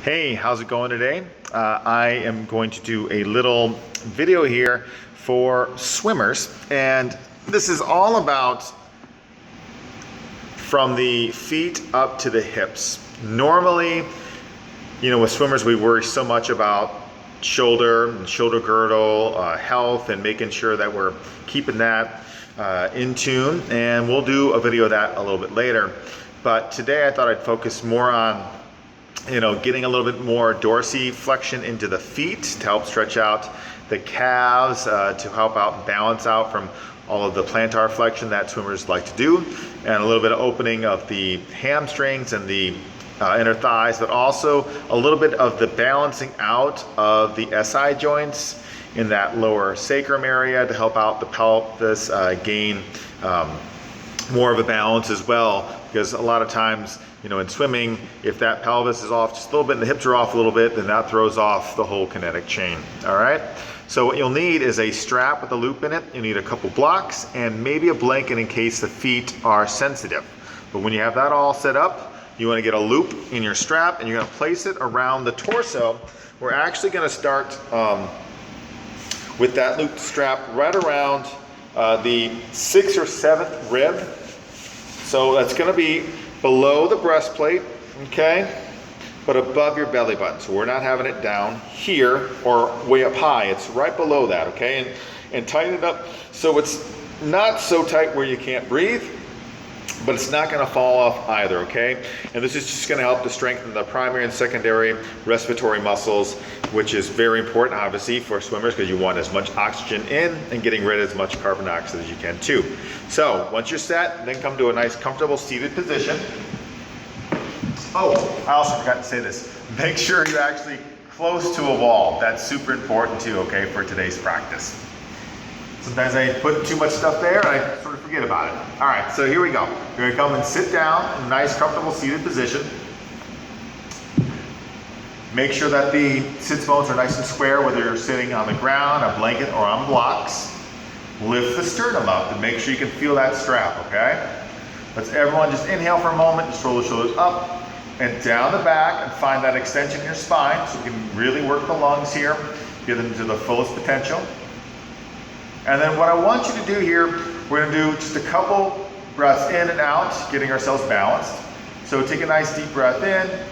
Hey, how's it going today? I am going to do a little video here for swimmers, and this is all about from the feet up to the hips. Normally, with swimmers we worry so much about shoulder and shoulder girdle health and making sure that we're keeping that in tune, and we'll do a video of that a little bit later. But today I thought I'd focus more on getting a little bit more dorsiflexion into the feet to help stretch out the calves, to help out balance out from all of the plantar flexion that swimmers like to do, and a little bit of opening of the hamstrings and the inner thighs, but also a little bit of the balancing out of the SI joints in that lower sacrum area to help out the pelvis gain more of a balance as well, because a lot of times in swimming, if that pelvis is off just a little bit and the hips are off a little bit, then that throws off the whole kinetic chain. All right, so what you'll need is a strap with a loop in it. You need a couple blocks and maybe a blanket in case the feet are sensitive. But when you have that all set up, you want to get a loop in your strap and you're going to place it around the torso. We're actually going to start with that loop strap right around the 6th or 7th rib. So that's going to be below the breastplate, okay, but above your belly button. So we're not having it down here or way up high. It's right below that, okay? And tighten it up so it's not so tight where you can't breathe, but it's not going to fall off either, okay? And this is just going to help to strengthen the primary and secondary respiratory muscles, which is very important, obviously, for swimmers, because you want as much oxygen in and getting rid of as much carbon dioxide as you can too. So once you're set, then come to a nice comfortable seated position. Oh, I also forgot to say this. Make sure you're actually close to a wall. That's super important too, okay, for today's practice. Sometimes I put too much stuff there and I sort of forget about it. All right, so here we go. You're gonna come and sit down in a nice, comfortable seated position. Make sure that the sits bones are nice and square, whether you're sitting on the ground, a blanket, or on blocks. Lift the sternum up and make sure you can feel that strap, okay? Let's everyone just inhale for a moment, just roll the shoulders up and down the back and find that extension in your spine so you can really work the lungs here, get them to the fullest potential. And then what I want you to do here, we're going to do just a couple breaths in and out, getting ourselves balanced. So take a nice deep breath in,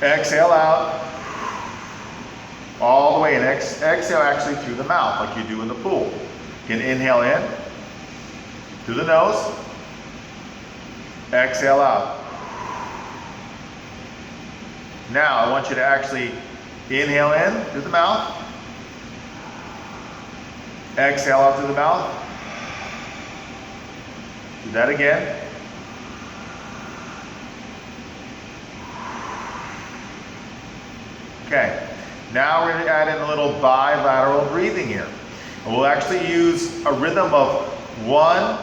exhale out, all the way, and exhale actually through the mouth like you do in the pool. You can inhale in through the nose, exhale out. Now I want you to actually inhale in through the mouth, exhale out through the mouth. Do that again. Okay, now we're going to add in a little bilateral breathing here. And we'll actually use a rhythm of 1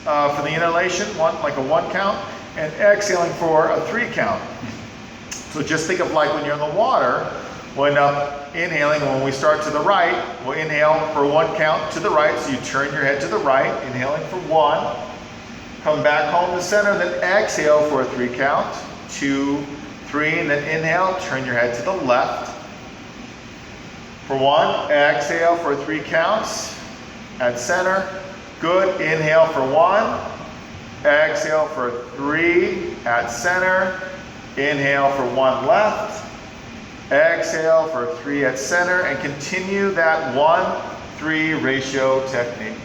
for the inhalation, 1 like a 1 count, and exhaling for a 3 count. So just think of like when you're in the water, we'll end up inhaling. When we start to the right, we'll inhale for 1 count to the right. So you turn your head to the right, inhaling for 1. Come back home to center, then exhale for a 3 count. 2, 3, and then inhale, turn your head to the left. For 1, exhale for 3 counts at center. Good, inhale for 1, exhale for 3 at center. Inhale for 1 left. Exhale for 3 at center, and continue that 1-3 ratio technique.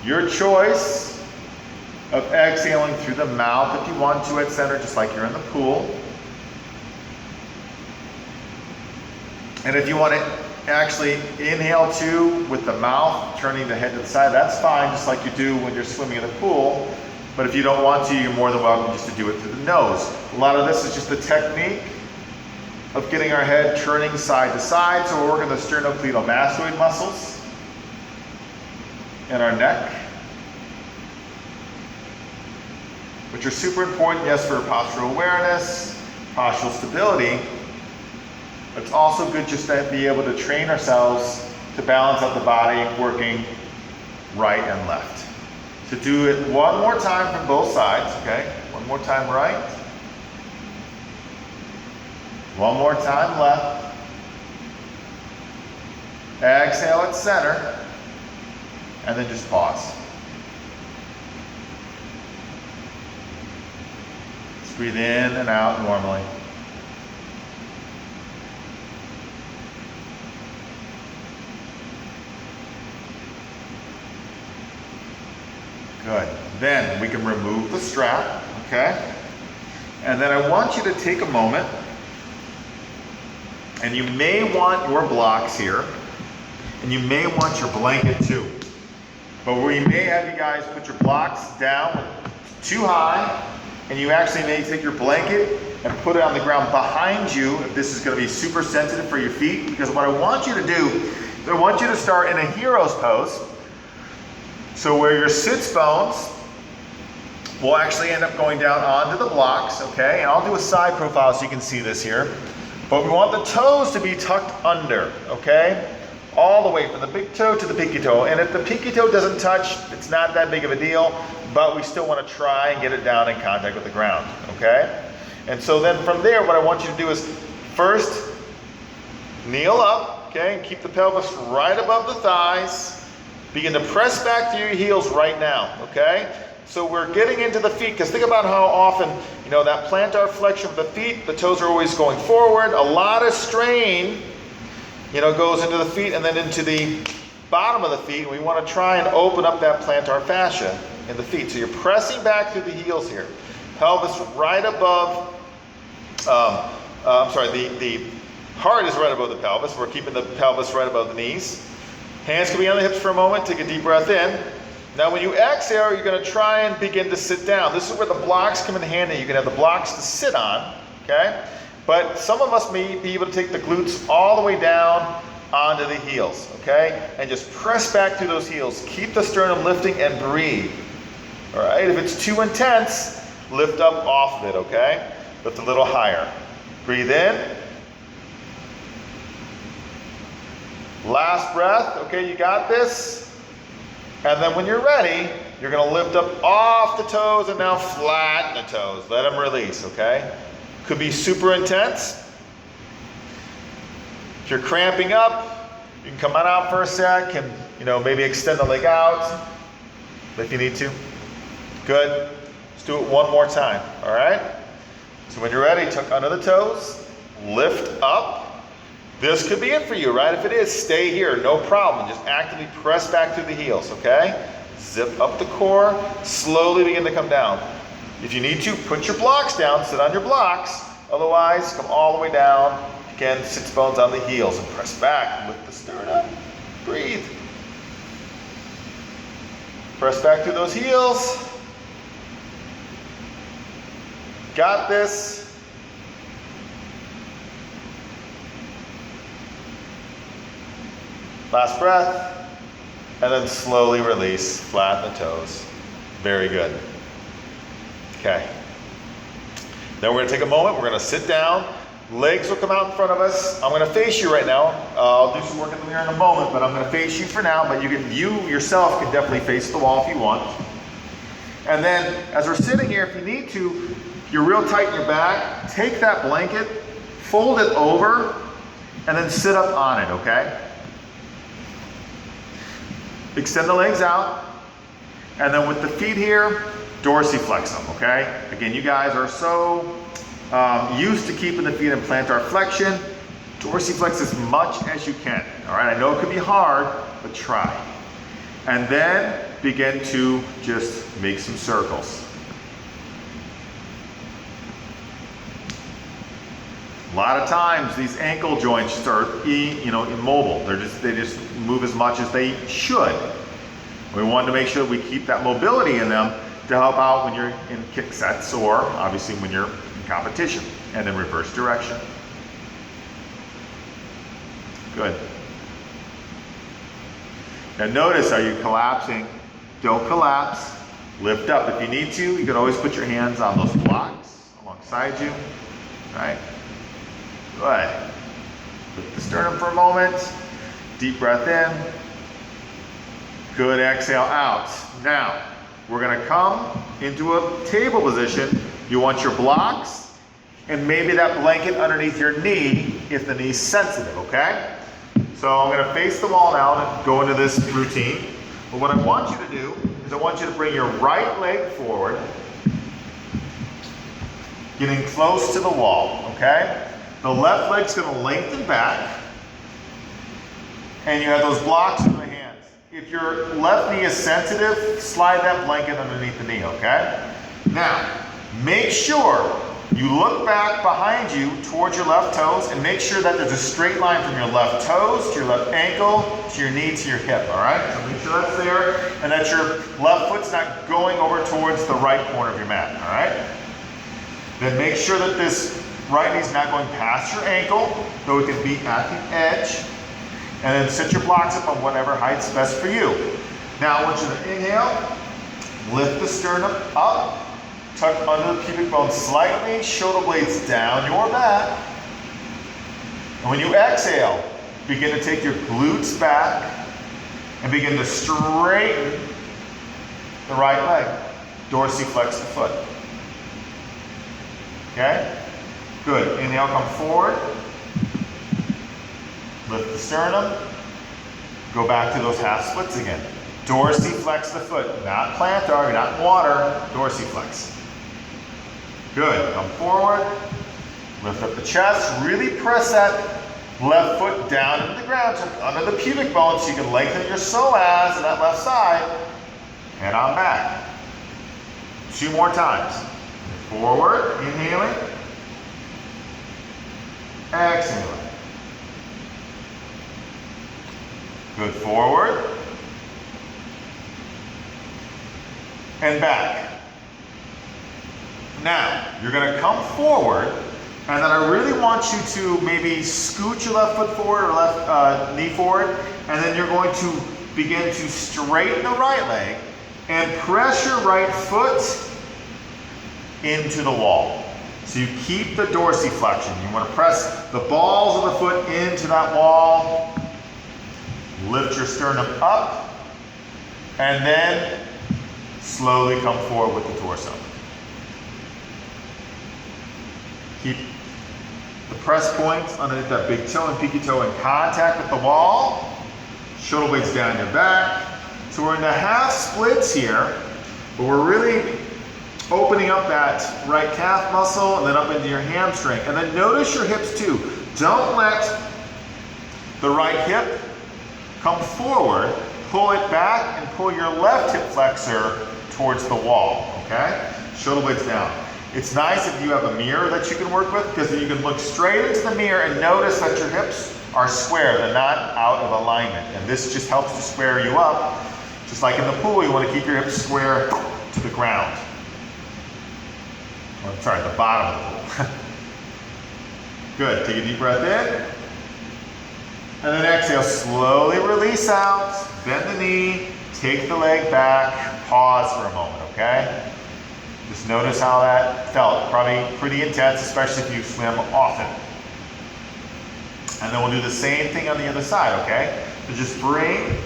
Your choice of exhaling through the mouth if you want to at center, just like you're in the pool. And if you want to actually inhale too with the mouth, turning the head to the side, that's fine, just like you do when you're swimming in the pool. But if you don't want to, you're more than welcome just to do it through the nose. A lot of this is just the technique of getting our head turning side to side. So we're working the sternocleidomastoid muscles in our neck, which are super important, yes, for postural awareness, postural stability. But it's also good just to be able to train ourselves to balance out the body, working right and left. So do it one more time from both sides, okay? One more time right. One more time left. Exhale at center. And then just pause. Just breathe in and out normally. Good. Then we can remove the strap, okay? And then I want you to take a moment, and you may want your blocks here, and you may want your blanket too. But we may have you guys put your blocks down too high, and you actually may take your blanket and put it on the ground behind you if this is going to be super sensitive for your feet. Because what I want you to do is I want you to start in a hero's pose. So where your sits bones will actually end up going down onto the blocks, okay? And I'll do a side profile so you can see this here. But we want the toes to be tucked under, okay? All the way from the big toe to the pinky toe. And if the pinky toe doesn't touch, it's not that big of a deal, but we still want to try and get it down in contact with the ground, okay? And so then from there, what I want you to do is first kneel up, okay? And keep the pelvis right above the thighs. Begin to press back through your heels right now, okay? So we're getting into the feet, because think about how often, you know, that plantar flexion of the feet, the toes are always going forward. A lot of strain, you know, goes into the feet and then into the bottom of the feet. We want to try and open up that plantar fascia in the feet. So you're pressing back through the heels here. Pelvis right above, the heart is right above the pelvis. We're keeping the pelvis right above the knees. Hands can be on the hips for a moment. Take a deep breath in. Now when you exhale, you're going to try and begin to sit down. This is where the blocks come in handy. You can have the blocks to sit on, okay? But some of us may be able to take the glutes all the way down onto the heels, okay? And just press back through those heels. Keep the sternum lifting and breathe. All right, if it's too intense, lift up off of it, okay? Lift a little higher. Breathe in. Last breath, okay, you got this. And then when you're ready, you're gonna lift up off the toes and now flatten the toes. Let them release, okay? Could be super intense. If you're cramping up, you can come on out for a sec and, you know, maybe extend the leg out if you need to. Good. Let's do it one more time, all right? So when you're ready, tuck under the toes, lift up. This could be it for you, right? If it is, stay here, no problem. Just actively press back through the heels, okay? Zip up the core, slowly begin to come down. If you need to, put your blocks down, sit on your blocks. Otherwise, come all the way down. Again, sits bones on the heels and press back. Lift the sternum, breathe. Press back through those heels. Got this. Last breath, and then slowly release, flatten the toes. Very good. Okay. Then we're going to take a moment, we're going to sit down. Legs will come out in front of us. I'm going to face you right now. I'll do some work in the mirror in a moment, but I'm going to face you for now. But you yourself can definitely face the wall if you want. And then as we're sitting here, if you need to, if you're real tight in your back, take that blanket, fold it over, and then sit up on it, okay? Extend the legs out, and then with the feet here, dorsiflex them, okay? Again, you guys are so used to keeping the feet in plantar flexion. Dorsiflex as much as you can, all right? I know it could be hard, but try. And then begin to just make some circles. A lot of times these ankle joints are immobile. They just move as much as they should. We want to make sure we keep that mobility in them to help out when you're in kick sets or obviously when you're in competition. And then reverse direction. Good. Now notice, are you collapsing? Don't collapse. Lift up. If you need to, you can always put your hands on those blocks alongside you. All right. Good. Lift the sternum for a moment. Deep breath in. Good. Exhale out. Now, we're gonna come into a table position. You want your blocks and maybe that blanket underneath your knee if the knee's sensitive, okay? So I'm gonna face the wall now and go into this routine. But what I want you to do is I want you to bring your right leg forward, getting close to the wall, okay? The left leg's gonna lengthen back, and you have those blocks in the hands. If your left knee is sensitive, slide that blanket underneath the knee, okay? Now, make sure you look back behind you towards your left toes and make sure that there's a straight line from your left toes to your left ankle to your knee to your hip, all right? So make sure that's there and that your left foot's not going over towards the right corner of your mat, all right? Then make sure that this right knee's not going past your ankle, though it can be at the edge. And then sit your blocks up on whatever height's best for you. Now I want you to inhale, lift the sternum up, tuck under the pubic bone slightly, shoulder blades down your back. And when you exhale, begin to take your glutes back and begin to straighten the right leg. Dorsiflex the foot. Okay? Good. Inhale, come forward. Lift the sternum. Go back to those half splits again. Dorsiflex the foot. Not plantar, you're not in water. Dorsiflex. Good. Come forward. Lift up the chest. Really press that left foot down into the ground, under the pubic bone so you can lengthen your psoas on that left side. And on back. 2 more times. Forward. Inhaling. Exhaling. Good, forward, and back. Now, you're gonna come forward, and then I really want you to maybe scoot your left foot forward or left knee forward, and then you're going to begin to straighten the right leg and press your right foot into the wall. So you keep the dorsiflexion. You wanna press the balls of the foot into that wall. Lift your sternum up, and then slowly come forward with the torso. Keep the press points underneath that big toe and pinky toe in contact with the wall. Shoulder blades down your back. So we're in the half splits here, but we're really opening up that right calf muscle and then up into your hamstring. And then notice your hips too. Don't let the right hip come forward, pull it back, and pull your left hip flexor towards the wall, okay? Shoulder blades down. It's nice if you have a mirror that you can work with because then you can look straight into the mirror and notice that your hips are square. They're not out of alignment. And this just helps to square you up. Just like in the pool, you want to keep your hips square to the ground. Or, sorry, the bottom of the pool. Good, take a deep breath in. And then exhale, slowly release out, bend the knee, take the leg back, pause for a moment, okay? Just notice how that felt. Probably pretty intense, especially if you swim often. And then we'll do the same thing on the other side, okay? So just bring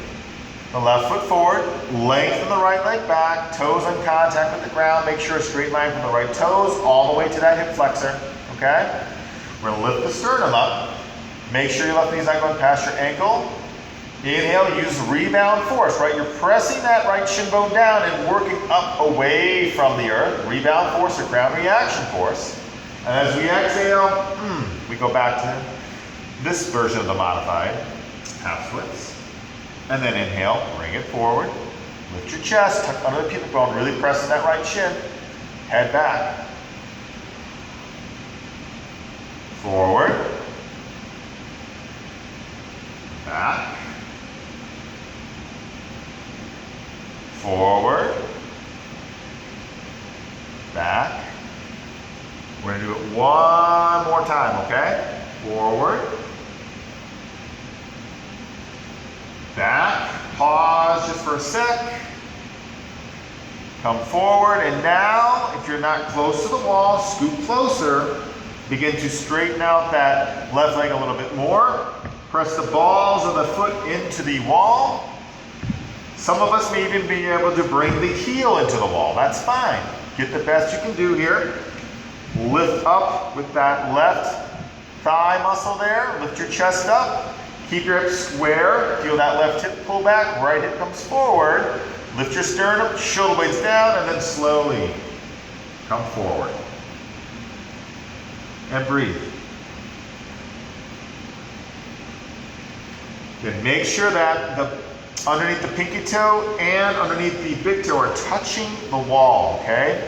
the left foot forward, lengthen the right leg back, toes in contact with the ground, make sure a straight line from the right toes all the way to that hip flexor, okay? We're gonna lift the sternum up. Make sure your left knee's not going past your ankle. Inhale, use rebound force, right? You're pressing that right shin bone down and working up away from the earth. Rebound force or ground reaction force. And as we exhale, we go back to this version of the modified half splits. And then inhale, bring it forward. Lift your chest, tuck under the pubic bone, really pressing that right shin. Head back. Forward. Back. Forward. Back. We're going to do it one more time, okay? Forward. Back. Pause just for a sec. Come forward, and now, if you're not close to the wall, scoot closer. Begin to straighten out that left leg a little bit more. Press the balls of the foot into the wall. Some of us may even be able to bring the heel into the wall. That's fine. Get the best you can do here. Lift up with that left thigh muscle there. Lift your chest up. Keep your hips square. Feel that left hip pull back. Right hip comes forward. Lift your sternum, shoulder blades down, and then slowly come forward. And breathe. Then make sure that underneath the pinky toe and underneath the big toe are touching the wall, okay?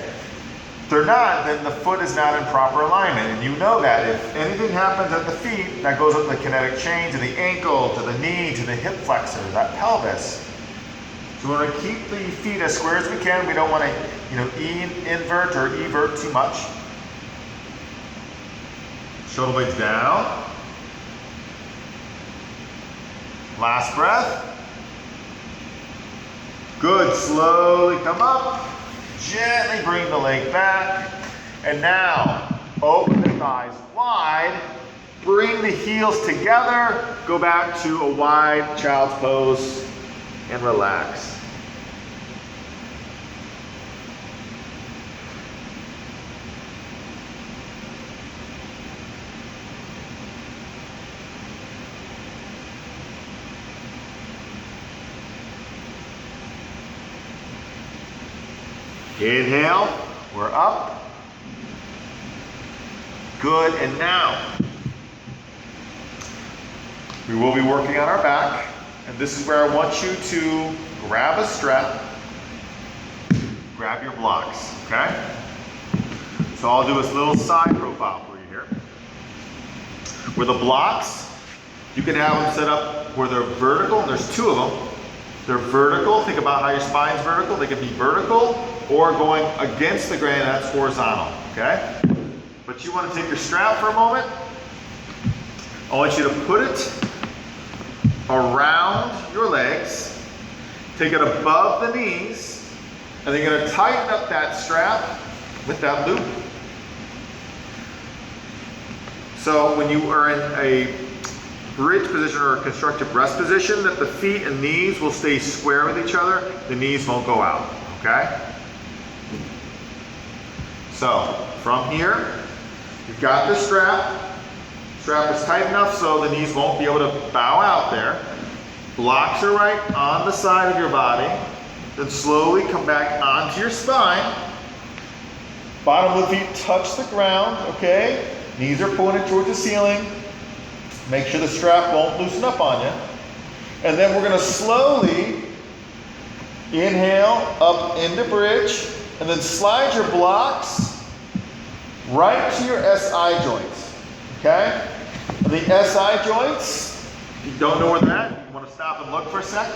If they're not, then the foot is not in proper alignment. And you know that if anything happens at the feet, that goes up the kinetic chain to the ankle, to the knee, to the hip flexor, that pelvis. So we want to keep the feet as square as we can. We don't want to, invert or evert too much. Shoulder blades down. Last breath. Good, slowly come up. Gently bring the leg back. And now, open the thighs wide. Bring the heels together. Go back to a wide child's pose and relax. Inhale, we're up. Good, and now we will be working on our back, and this is where I want you to grab a strap, grab your blocks, okay? So I'll do this little side profile for you here. Where the blocks, you can have them set up where they're vertical, and there's two of them. They're vertical, think about how your spine's vertical. They can be vertical or going against the grain, that's horizontal, okay? But you want to take your strap for a moment. I want you to put it around your legs, take it above the knees, and then you're going to tighten up that strap with that loop. So when you are in a bridge position or a constructive rest position, that the feet and knees will stay square with each other, the knees won't go out, okay? So from here, you've got the strap. Strap is tight enough so the knees won't be able to bow out there. Blocks are right on the side of your body. Then slowly come back onto your spine. Bottom of the feet touch the ground, okay? Knees are pointed towards the ceiling. Make sure the strap won't loosen up on you. And then we're going to slowly inhale up into bridge, and then slide your blocks right to your SI joints, okay? And the SI joints, if you don't know where they're at, you want to stop and look for a sec.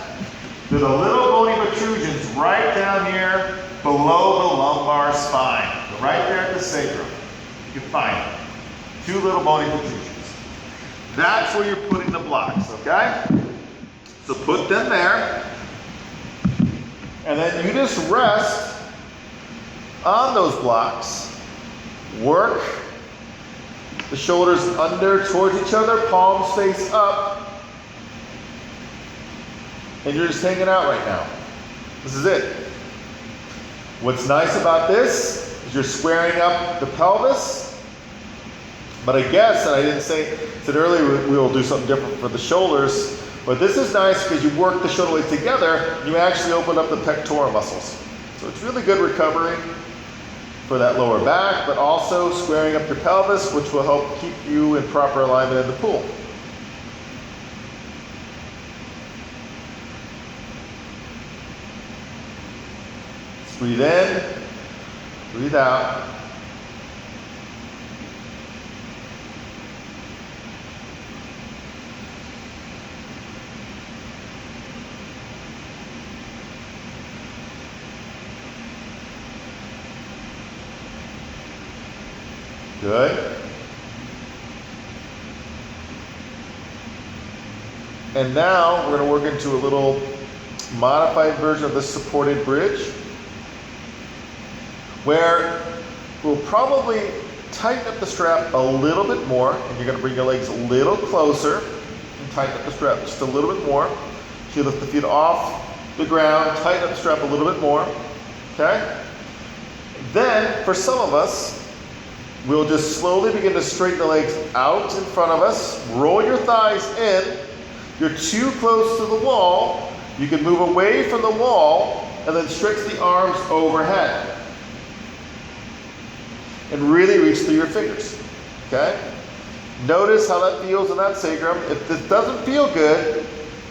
There's a little bony protrusions right down here below the lumbar spine. They're right there at the sacrum. You can find them. Two little bony protrusions. That's where you're putting the blocks, okay? So put them there. And then you just rest on those blocks. Work the shoulders under towards each other, palms face up. And you're just hanging out right now. This is it. What's nice about this is you're squaring up the pelvis. But I guess, and I didn't said earlier, we will do something different for the shoulders. But this is nice because you work the shoulder blades together, and you actually open up the pectoral muscles. So it's really good recovery for that lower back, but also squaring up your pelvis, which will help keep you in proper alignment in the pool. Just breathe in, breathe out. Good. And now we're going to work into a little modified version of the supported bridge, where we'll probably tighten up the strap a little bit more, and you're going to bring your legs a little closer and tighten up the strap just a little bit more. So you lift the feet off the ground, tighten up the strap a little bit more, okay? Then, for some of us, we'll just slowly begin to straighten the legs out in front of us, roll your thighs in. You're too close to the wall, you can move away from the wall and then stretch the arms overhead. And really reach through your fingers, okay? Notice how that feels in that sacrum. If this doesn't feel good,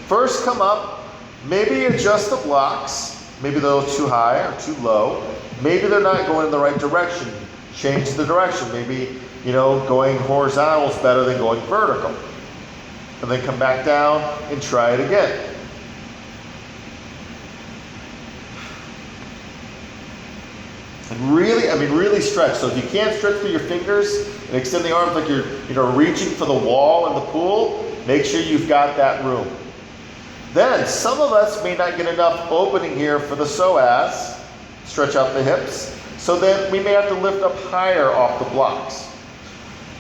first come up, maybe adjust the blocks. Maybe they're a little too high or too low. Maybe they're not going in the right direction. Change the direction. Maybe, going horizontal is better than going vertical. And then come back down and try it again. And really stretch. So if you can't stretch through your fingers and extend the arms like you're reaching for the wall in the pool, make sure you've got that room. Then some of us may not get enough opening here for the psoas, stretch out the hips. So then we may have to lift up higher off the blocks.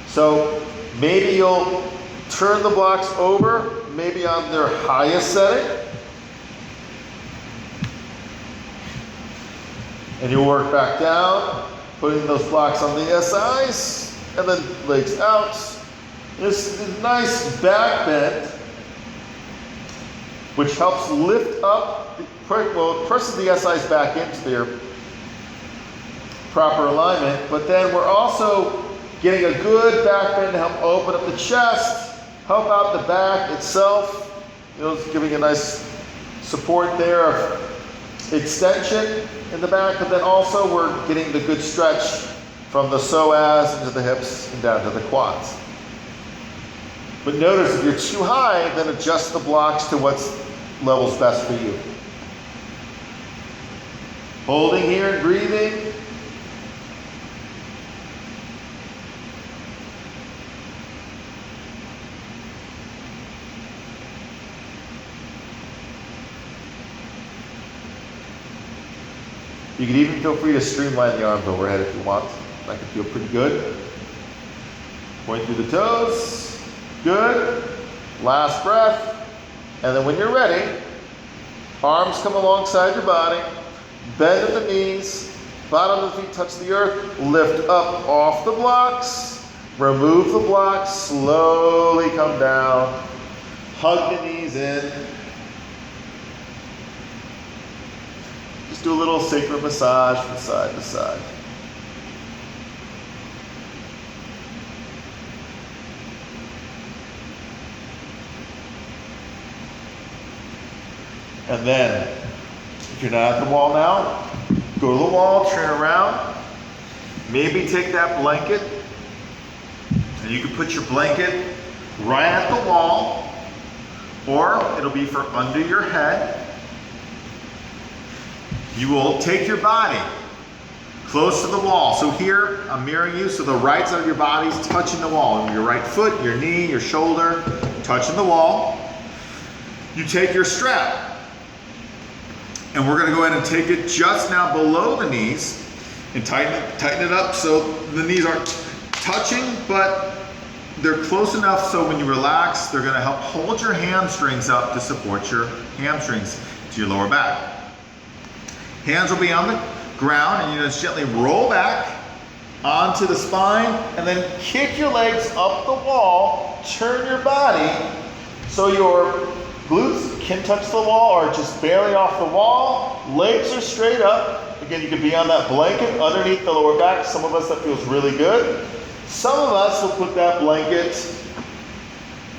So maybe you'll turn the blocks over, maybe on their highest setting. And you'll work back down, putting those blocks on the SIs, and then legs out. This nice back bend, which helps lift up, presses the SIs back into their proper alignment, but then we're also getting a good back bend to help open up the chest, help out the back itself, it's giving a nice support there of extension in the back, but then also we're getting the good stretch from the psoas into the hips and down to the quads. But notice if you're too high, then adjust the blocks to what level's best for you. Holding here and breathing. You can even feel free to streamline the arms overhead if you want. That can feel pretty good. Point through the toes. Good. Last breath. And then when you're ready, arms come alongside your body. Bend at the knees. Bottom of the feet touch the earth. Lift up off the blocks. Remove the blocks. Slowly come down. Hug the knees in. Just do a little sacral massage from side to side. And then, if you're not at the wall now, go to the wall, turn around. Maybe take that blanket, and you can put your blanket right at the wall, or it'll be for under your head. You will take your body close to the wall. So here, I'm mirroring you, so the right side of your body is touching the wall. Your right foot, your knee, your shoulder, touching the wall. You take your strap, and we're gonna go ahead and take it just now below the knees and tighten it up so the knees aren't touching, but they're close enough so when you relax, they're gonna help hold your hamstrings up to support your hamstrings to your lower back. Hands will be on the ground, and you just gently roll back onto the spine, and then kick your legs up the wall, turn your body so your glutes can touch the wall or just barely off the wall. Legs are straight up. Again, you can be on that blanket underneath the lower back. Some of us, that feels really good. Some of us will put that blanket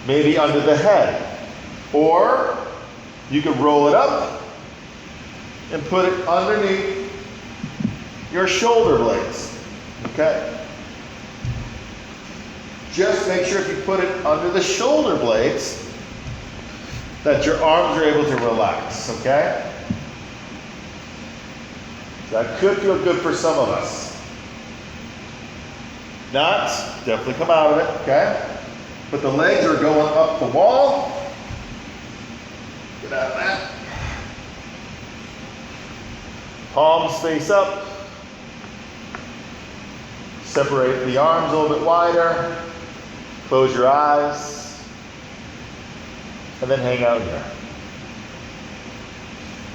maybe under the head. Or you could roll it up and put it underneath your shoulder blades, okay? Just make sure if you put it under the shoulder blades that your arms are able to relax, okay? That could feel good for some of us. Not, definitely come out of it, okay? But the legs are going up the wall. Get out of that. Palms face up. Separate the arms a little bit wider. Close your eyes. And then hang out here.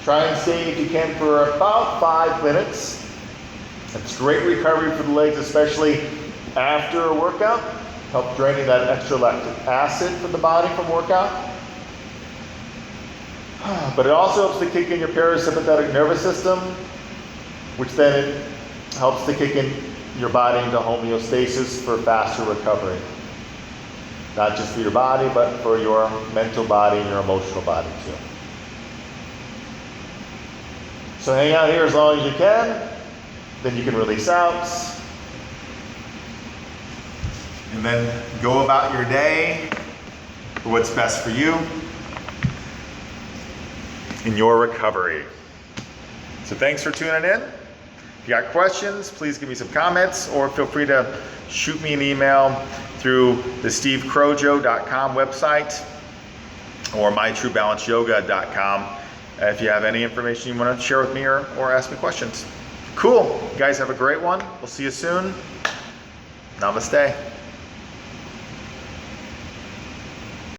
Try and stay, if you can, for about 5 minutes. It's great recovery for the legs, especially after a workout. Help draining that extra lactic acid from the body from workout. But it also helps to kick in your parasympathetic nervous system, which then helps to kick in your body into homeostasis for faster recovery. Not just for your body, but for your mental body and your emotional body too. So hang out here as long as you can, then you can release out. And then go about your day for what's best for you in your recovery. So thanks for tuning in. If you got questions, please give me some comments, or feel free to shoot me an email through the stevecrojo.com website or mytruebalanceyoga.com if you have any information you want to share with me or ask me questions. Cool. You guys have a great one. We'll see you soon. Namaste.